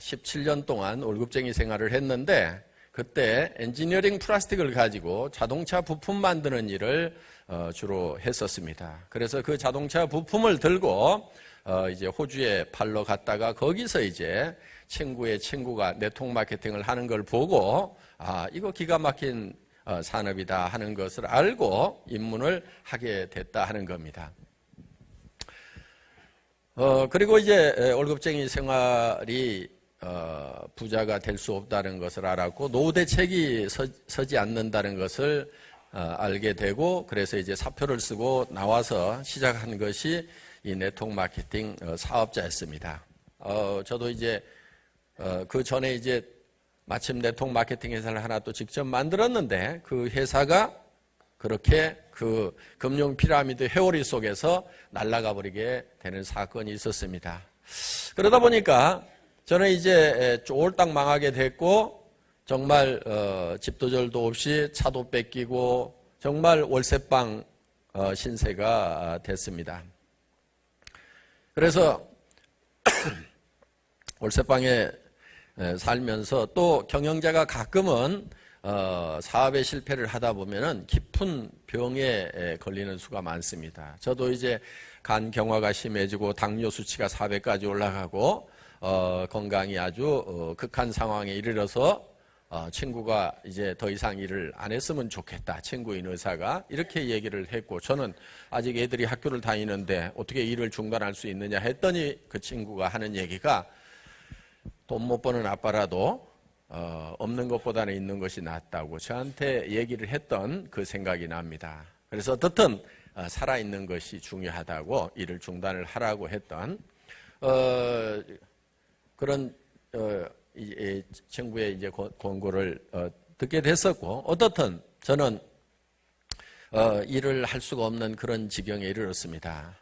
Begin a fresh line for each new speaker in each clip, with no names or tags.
17년 동안 월급쟁이 생활을 했는데 그때 엔지니어링 플라스틱을 가지고 자동차 부품 만드는 일을 주로 했었습니다. 그래서 그 자동차 부품을 들고 이제 호주에 팔러 갔다가 거기서 이제 친구의 친구가 네트워크 마케팅을 하는 걸 보고 이거 기가 막힌 산업이다 하는 것을 알고 입문을 하게 됐다 하는 겁니다. 그리고 이제 월급쟁이 생활이 부자가 될 수 없다는 것을 알았고 노후 대책이 서지 않는다는 것을 알게 되고 그래서 이제 사표를 쓰고 나와서 시작한 것이 이 네트워크 마케팅 사업자였습니다. 저도 이제 그 전에 이제 마침 네트워크 마케팅 회사를 하나 또 직접 만들었는데 그 회사가 그렇게 그 금융 피라미드 회오리 속에서 날아가 버리게 되는 사건이 있었습니다. 그러다 보니까 저는 이제 쫄딱 망하게 됐고 정말 집도 절도 없이 차도 뺏기고 정말 월세방 신세가 됐습니다. 그래서 월세방에 살면서 또 경영자가 가끔은 사업에 실패를 하다 보면은 깊은 병에 걸리는 수가 많습니다. 저도 이제 간 경화가 심해지고 당뇨 수치가 400까지 올라가고 건강이 아주 극한 상황에 이르러서 친구가 이제 더 이상 일을 안 했으면 좋겠다. 친구인 의사가 이렇게 얘기를 했고 저는 아직 애들이 학교를 다니는데 어떻게 일을 중단할 수 있느냐 했더니 그 친구가 하는 얘기가 돈 못 버는 아빠라도 없는 것보다는 있는 것이 낫다고 저한테 얘기를 했던 그 생각이 납니다. 그래서 어떻든 살아있는 것이 중요하다고 일을 중단을 하라고 했던 그런 이 친구의 이제 권고를 듣게 됐었고 어떻든 저는 일을 할 수가 없는 그런 지경에 이르렀습니다.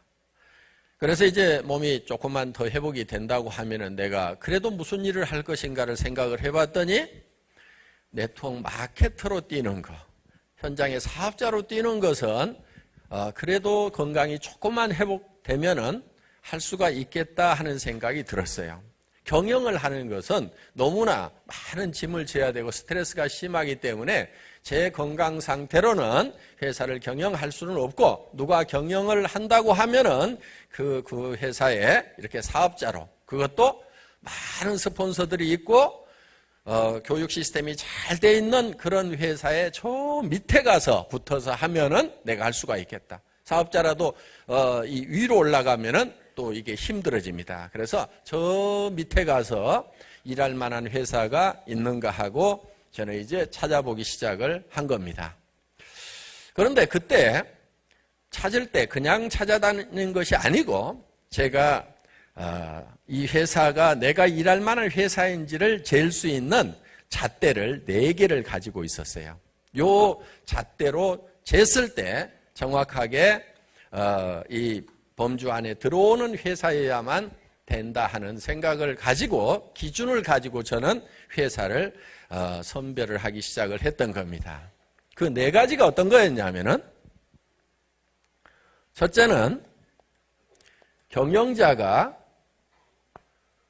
그래서 이제 몸이 조금만 더 회복이 된다고 하면은 내가 그래도 무슨 일을 할 것인가를 생각을 해봤더니 네트워크 마케터로 뛰는 거, 현장의 사업자로 뛰는 것은 그래도 건강이 조금만 회복되면은 할 수가 있겠다 하는 생각이 들었어요. 경영을 하는 것은 너무나 많은 짐을 져야 되고 스트레스가 심하기 때문에 제 건강 상태로는 회사를 경영할 수는 없고 누가 경영을 한다고 하면은 그 회사에 이렇게 사업자로 그것도 많은 스폰서들이 있고 교육 시스템이 잘 돼 있는 그런 회사에 저 밑에 가서 붙어서 하면은 내가 할 수가 있겠다. 사업자라도 이 위로 올라가면은 또 이게 힘들어집니다. 그래서 저 밑에 가서 일할 만한 회사가 있는가 하고 저는 이제 찾아보기 시작을 한 겁니다. 그런데 그때 찾을 때 그냥 찾아다니는 것이 아니고 제가 이 회사가 내가 일할 만한 회사인지를 잴 수 있는 잣대를 4개를 가지고 있었어요. 요 잣대로 쟀을 때 정확하게 이 범주 안에 들어오는 회사여야만 된다 하는 생각을 가지고 기준을 가지고 저는 회사를 선별을 하기 시작을 했던 겁니다. 그 4가지가 어떤 거였냐면은 첫째는 경영자가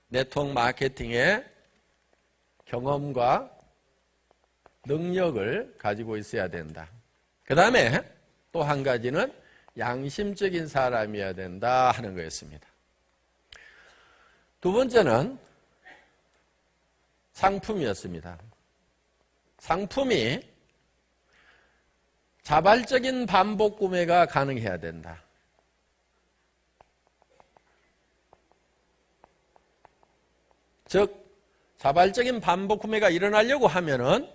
네트워크 마케팅의 경험과 능력을 가지고 있어야 된다. 그 다음에 또 한 가지는 양심적인 사람이어야 된다 하는 거였습니다. 두 번째는 상품이었습니다. 상품이 자발적인 반복 구매가 가능해야 된다. 즉 자발적인 반복 구매가 일어나려고 하면은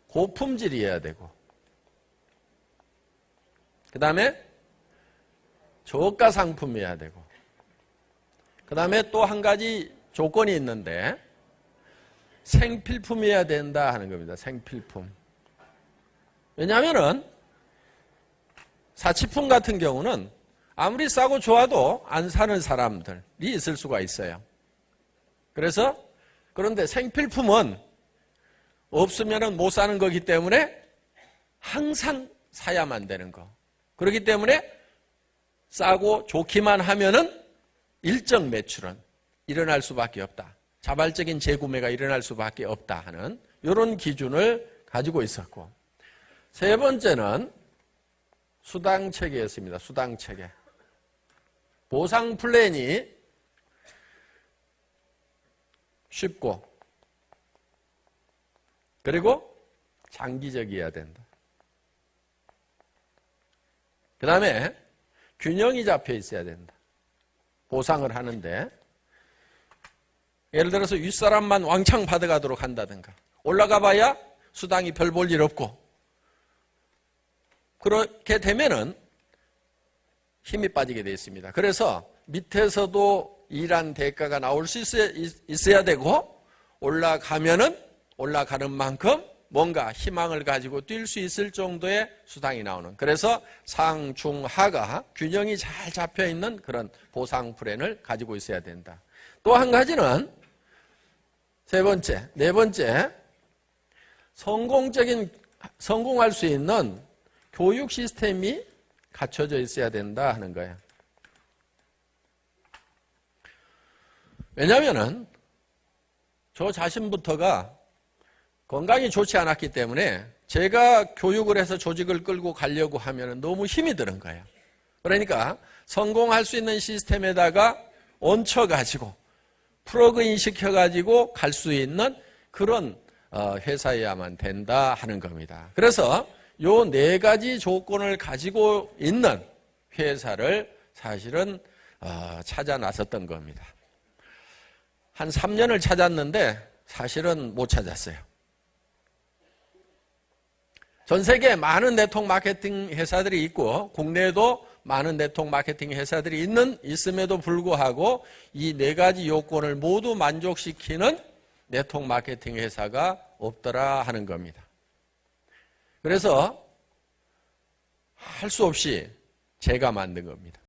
고품질이어야 되고 그 다음에 저가 상품이어야 되고 그 다음에 또 한 가지 조건이 있는데 생필품이어야 된다 하는 겁니다. 생필품. 왜냐하면은 사치품 같은 경우는 아무리 싸고 좋아도 안 사는 사람들이 있을 수가 있어요. 그래서 그런데 생필품은 없으면은 못 사는 거기 때문에 항상 사야만 되는 거. 그렇기 때문에 싸고 좋기만 하면은 일정 매출은 일어날 수밖에 없다. 자발적인 재구매가 일어날 수밖에 없다 하는 이런 기준을 가지고 있었고, 세 번째는 수당체계였습니다. 수당체계. 보상 플랜이 쉽고 그리고 장기적이어야 된다. 그 다음에 균형이 잡혀 있어야 된다. 보상을 하는데 예를 들어서 윗사람만 왕창 받아가도록 한다든가, 올라가 봐야 수당이 별 볼 일 없고, 그렇게 되면은 힘이 빠지게 되어 있습니다. 그래서 밑에서도 일한 대가가 나올 수 있어야 되고, 올라가면은 올라가는 만큼 뭔가 희망을 가지고 뛸 수 있을 정도의 수당이 나오는, 그래서 상, 중, 하가 균형이 잘 잡혀 있는 그런 보상 플랜을 가지고 있어야 된다. 또 한 가지는 세 번째, 네 번째, 성공할 수 있는 교육 시스템이 갖춰져 있어야 된다 하는 거예요. 왜냐하면은 저 자신부터가 건강이 좋지 않았기 때문에 제가 교육을 해서 조직을 끌고 가려고 하면 너무 힘이 드는 거예요. 그러니까 성공할 수 있는 시스템에다가 얹혀가지고 플러그인 시켜가지고 갈 수 있는 그런 회사여야만 된다 하는 겁니다. 그래서 요 네 가지 조건을 가지고 있는 회사를 사실은 찾아 나섰던 겁니다. 한 3년을 찾았는데 사실은 못 찾았어요. 전 세계에 많은 네트워크 마케팅 회사들이 있고 국내에도 많은 네트워크 마케팅 회사들이 있음에도 불구하고 이 네 가지 요건을 모두 만족시키는 네트워크 마케팅 회사가 없더라 하는 겁니다. 그래서 할 수 없이 제가 만든 겁니다.